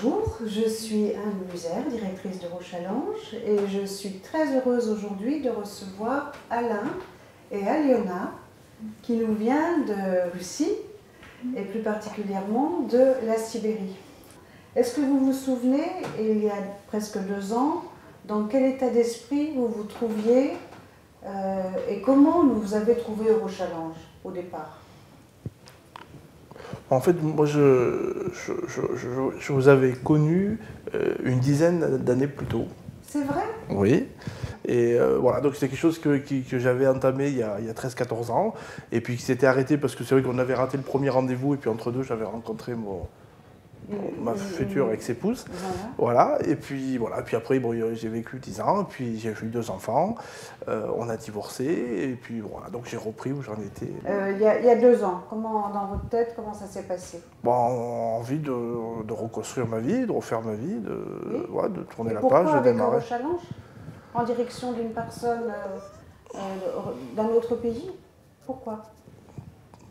Bonjour, je suis Anne Buzer, directrice de Rochallenge, et je suis très heureuse aujourd'hui de recevoir Alain et Aliona qui nous vient de Russie et plus particulièrement de la Sibérie. Est-ce que vous vous souvenez, il y a presque 2 ans, dans quel état d'esprit vous vous trouviez et comment vous avez trouvé Rochallenge au départ? En fait, moi, je vous avais connu une dizaine d'années plus tôt. C'est vrai? Oui. Et voilà, donc c'est quelque chose que j'avais entamé il y a 13-14 ans, et puis qui s'était arrêté parce que c'est vrai qu'on avait raté le premier rendez-vous, et puis entre deux, j'avais rencontré ma future ex-épouse. Voilà. Et puis voilà. Puis après, bon, j'ai vécu 10 ans, puis j'ai eu 2 enfants, on a divorcé, et puis voilà, donc j'ai repris où j'en étais. Il y a 2 ans, dans votre tête, comment ça s'est passé? Bon, envie de reconstruire ma vie, de refaire ma vie, ouais, de tourner la page, pourquoi de démarrer. avec Rochallenge en direction d'une personne d'un autre pays? Pourquoi?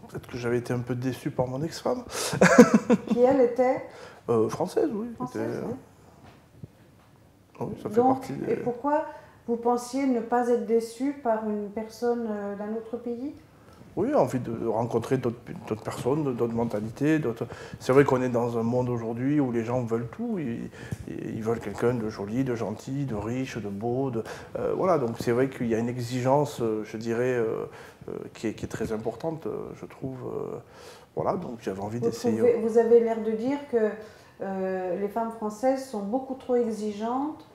Peut-être que j'avais été un peu déçu par mon ex-femme. Qui elle était française, oui. Française, oui. Oui, ça fait Donc, partie. et pourquoi vous pensiez ne pas être déçu par une personne d'un autre pays? Oui, envie de rencontrer d'autres personnes, d'autres mentalités. C'est vrai qu'on est dans un monde aujourd'hui où les gens veulent tout. Ils veulent quelqu'un de joli, de gentil, de riche, de beau. Voilà, donc c'est vrai qu'il y a une exigence, je dirais, qui est très importante, je trouve. Voilà, donc j'avais envie d'essayer. Vous avez l'air de dire que les femmes françaises sont beaucoup trop exigeantes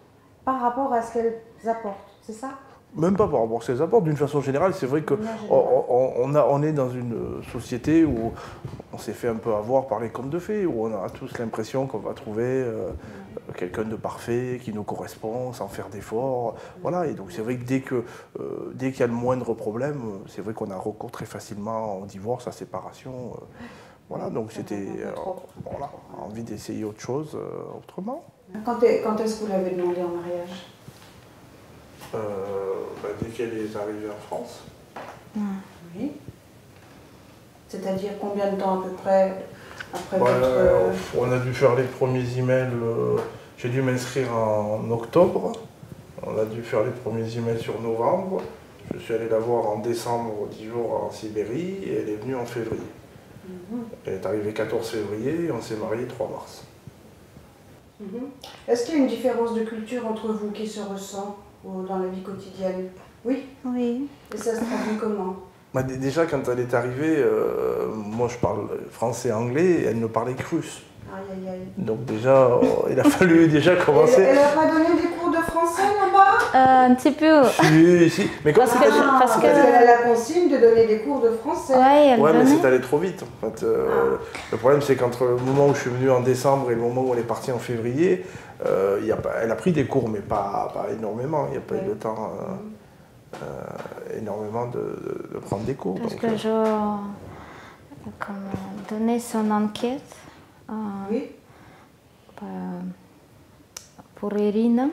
par rapport à ce qu'elles apportent, c'est ça? Même pas par rapport à ce qu'elles apportent, d'une façon générale, c'est vrai qu'on est dans une société où on s'est fait un peu avoir par les contes de fées, où on a tous l'impression qu'on va trouver quelqu'un de parfait, qui nous correspond, sans faire d'efforts. Voilà, et donc c'est vrai que dès qu'il y a le moindre problème, c'est vrai qu'on a recours très facilement au divorce, à séparation. Voilà, donc c'était voilà, envie d'essayer autre chose autrement. Quand est-ce que vous l'avez demandé en mariage? Dès qu'elle est arrivée en France. Oui. C'est-à-dire combien de temps à peu près après votre... On a dû faire les premiers emails, j'ai dû m'inscrire en octobre, on a dû faire les premiers emails sur novembre, je suis allé la voir en décembre, 10 jours en Sibérie, et elle est venue en février. Elle est arrivée 14 février et on s'est mariés 3 mars. Est-ce qu'il y a une différence de culture entre vous qui se ressent dans la vie quotidienne? Oui. Oui. Et ça se traduit comment? Déjà, quand elle est arrivée, moi je parle français et anglais, et elle ne parlait que russe. Aïe, aïe, aïe. Donc déjà, il a fallu déjà commencer. Elle n'a pas donné des cours de français là-bas? Un petit peu. Si. Mais comme parce qu'elle a la consigne de donner des cours de français. Ouais, mais c'est allé trop vite. En fait, le problème, c'est qu'entre le moment où je suis venu en décembre et le moment où elle est partie en février, elle a pris des cours, mais pas énormément. Il n'y a pas eu le temps énormément de prendre des cours. Parce que je donnais son enquête pour Irina.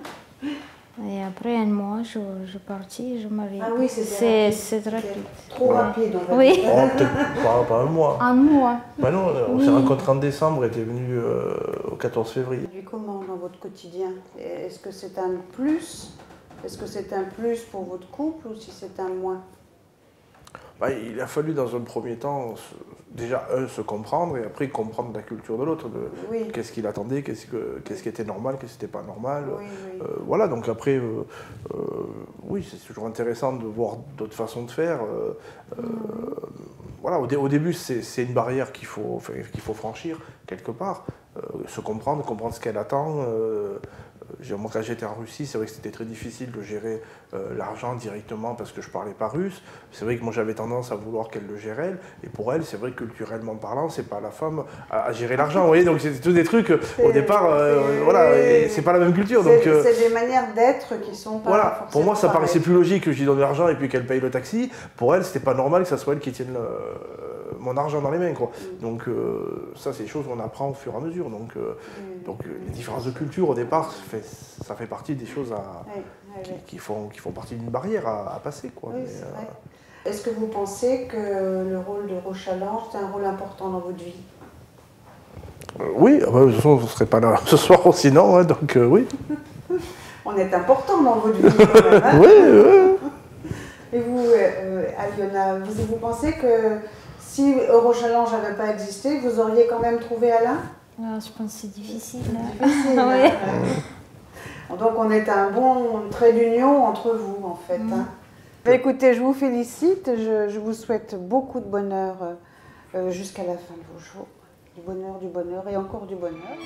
Et après un mois, je suis partie, je m'avais... Ah oui, c'est rapide. Trop rapide, on va dire. Oui. Peut-être pas un mois. Un mois. Ben non, on s'est rencontrés en décembre et tu es venu au 14 février. Comment dans votre quotidien? Est-ce que c'est un plus? Est-ce que c'est un plus pour votre couple ou si c'est un moins? Il a fallu dans un premier temps, déjà se comprendre et après comprendre la culture de l'autre. Qu'est-ce qu'il attendait, qu'est-ce qui était normal, qu'est-ce qui n'était pas normal. Voilà, donc après, oui, c'est toujours intéressant de voir d'autres façons de faire. Voilà, au début, c'est une barrière qu'il faut franchir quelque part. Se comprendre ce qu'elle attend. Moi, quand j'étais en Russie, c'est vrai que c'était très difficile de gérer l'argent directement parce que je ne parlais pas russe. C'est vrai que moi, j'avais tendance à vouloir qu'elle le gère elle. Et pour elle, c'est vrai que culturellement parlant, c'est pas la femme à gérer l'argent. Vous voyez, donc c'est tous des trucs, au départ, voilà, c'est pas la même culture. C'est des manières d'être qui sont pas forcément pour moi, ça pareilles. paraissait plus logique que je lui donne de l'argent et puis qu'elle paye le taxi. Pour elle, c'était pas normal que ça soit elle qui tienne mon argent dans les mains, quoi. Donc ça, c'est des choses qu'on apprend au fur et à mesure. Donc les différences de culture, au départ, ça fait partie des choses qui font partie d'une barrière à passer, quoi. Est-ce que vous pensez que le rôle de Rochallenge, c'est un rôle important dans votre vie? Oui, de toute façon, on ne serait pas là ce soir sinon, hein, donc oui. On est important dans votre vie quand même. Hein. Oui, oui. Et vous, Aliona, vous pensez que si Eurochallenge n'avait pas existé, vous auriez quand même trouvé Alain? Je pense que c'est difficile. Difficile. Oui. Donc on est un bon trait d'union entre vous en fait. Hein. Écoutez, je vous félicite, je vous souhaite beaucoup de bonheur jusqu'à la fin de vos jours. Du bonheur et encore du bonheur.